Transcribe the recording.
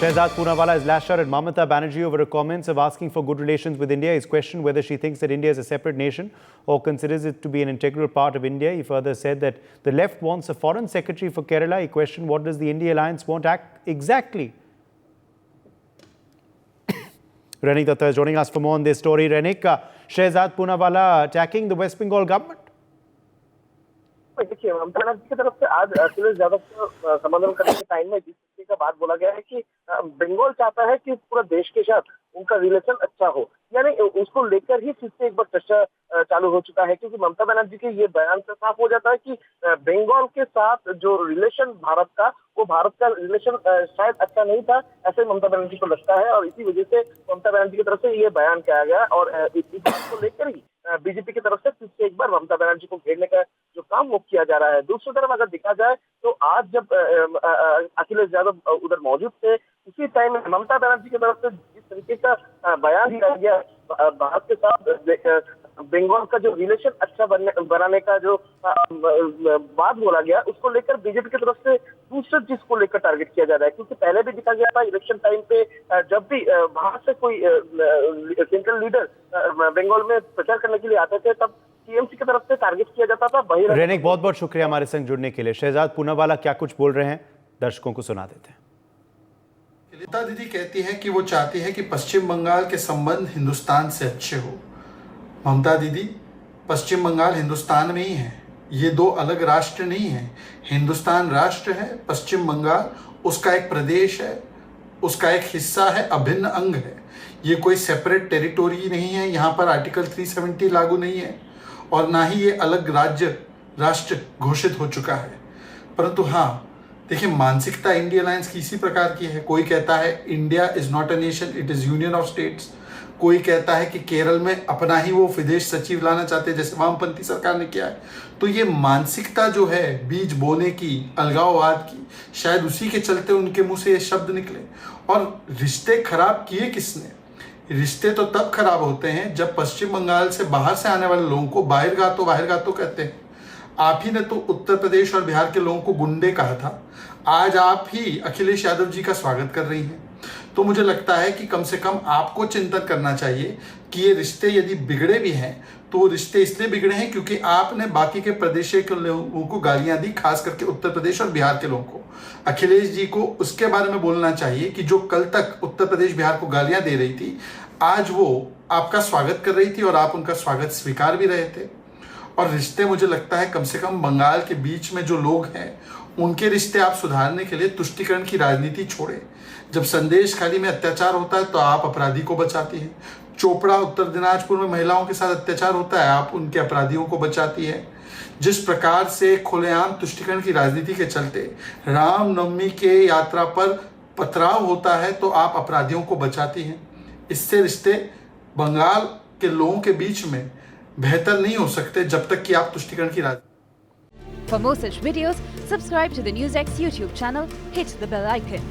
Shehzad Poonawalla has lashed out at Mamata Banerjee over her comments of asking for good relations with India. He's questioned whether she thinks that India is a separate nation or considers it to be an integral part of India. He further said that the left wants a foreign secretary for Kerala. He questioned what does the India alliance want exactly. Renik Datta is joining us for more on this story. Renik, Shehzad Poonawalla attacking the West Bengal government. देखिए, ममता बनर्जी की तरफ से आज अखिलेश यादव को संबोधन करने के time में जिस चीज का बात बोला गया है कि बंगाल चाहता है कि पूरा देश के साथ उनका रिलेशन अच्छा हो, यानी उसको लेकर ही फिर से एक बार चर्चा चालू हो चुका है, क्योंकि ममता बनर्जी के ये बयान से साफ हो जाता है कि बंगाल के साथ जो रिलेशन भारत का, वो भारत का रिलेशन शायद अच्छा नहीं था, ऐसे ममता बनर्जी को लगता है। और इसी वजह से ममता बनर्जी की तरफ से ये बयान किया गया और इस बात को लेकर ही बीजेपी की तरफ से फिर से एक बार ममता बनर्जी को घेरने का जो काम वो किया जा रहा है। दूसरी तरफ अगर देखा जाए तो आज जब अखिलेश यादव उधर मौजूद थे, उसी टाइम ममता बनर्जी की तरफ से जिस तरीके का बयान दिया गया भारत के साथ बंगाल का जो रिलेशन अच्छा बनाने का जो बात बोला गया, उसको लेकर बीजेपी की तरफ से दूसरे चीज को लेकर टारगेट किया जा रहा है। क्योंकि पहले भी देखा गया था इलेक्शन टाइम पे जब भी बाहर से कोई सेंट्रल लीडर बंगाल में प्रचार करने के लिए आते थे, तब टीएमसी की तरफ से टारगेट किया जाता था। रेनिक, बहुत बहुत शुक्रिया हमारे संग जुड़ने के लिए। शहजाद पूनावाला क्या कुछ बोल रहे हैं, दर्शकों को सुना देते हैं। ललिता दीदी कहती हैं कि वो चाहती है कि पश्चिम बंगाल के संबंध हिंदुस्तान से अच्छे हो। ममता दीदी, पश्चिम बंगाल हिंदुस्तान में ही है, ये दो अलग राष्ट्र नहीं है। हिंदुस्तान राष्ट्र है, पश्चिम बंगाल उसका एक प्रदेश है, उसका एक हिस्सा है, अभिन्न अंग है। ये कोई सेपरेट टेरिटोरी नहीं है, यहाँ पर आर्टिकल 370 लागू नहीं है और ना ही ये अलग राष्ट्र घोषित हो चुका है। परंतु हाँ, देखिए, मानसिकता इंडिया अलायंस की इसी प्रकार की है। कोई कहता है India is not a nation, it is union of states. कोई कहता है कि केरल में अपना ही वो विदेश सचिव लाना चाहते हैं, जैसे वामपंथी सरकार ने किया है। तो ये मानसिकता जो है बीज बोने की, अलगाववाद की, शायद उसी के चलते उनके मुंह से ये शब्द निकले। और रिश्ते खराब किए किसने? रिश्ते तो तब खराब होते हैं जब पश्चिम बंगाल से बाहर से आने वाले लोगों को बाहरगातो कहते हैं। आप ही ने तो उत्तर प्रदेश और बिहार के लोगों को गुंडे कहा था, आज आप ही अखिलेश यादव जी का स्वागत कर रही हैं। तो मुझे लगता है कि कम से कम आपको चिंतन करना चाहिए कि ये रिश्ते यदि बिगड़े भी हैं तो वो रिश्ते इसलिए बिगड़े हैं क्योंकि आपने बाकी के प्रदेश के लोगों को गालियां दी, खास करके उत्तर प्रदेश और बिहार के लोगों को। अखिलेश जी को उसके बारे में बोलना चाहिए कि जो कल तक उत्तर प्रदेश बिहार को गालियां दे रही थी, आज वो आपका स्वागत कर रही थी और आप उनका स्वागत स्वीकार भी रहे थे। और रिश्ते, मुझे लगता है कम से कम बंगाल के बीच में जो लोग हैं उनके रिश्ते आप सुधारने के लिए तुष्टीकरण की राजनीति छोड़े। जब संदेश खाली में अत्याचार होता है तो आप अपराधी को बचाती हैं। चोपड़ा उत्तर दिनाजपुर में महिलाओं के साथ अत्याचार होता है, आप उनके अपराधियों को बचाती है। जिस प्रकार से खुलेआम तुष्टीकरण की राजनीति के चलते रामनवमी के यात्रा पर पथराव होता है तो आप अपराधियों को बचाती हैं। इससे रिश्ते बंगाल के लोगों के बीच में बेहतर नहीं हो सकते जब तक कि आप तुष्टीकरण की राजनीति। For more such videos, subscribe to the NewsX YouTube channel, hit the bell icon.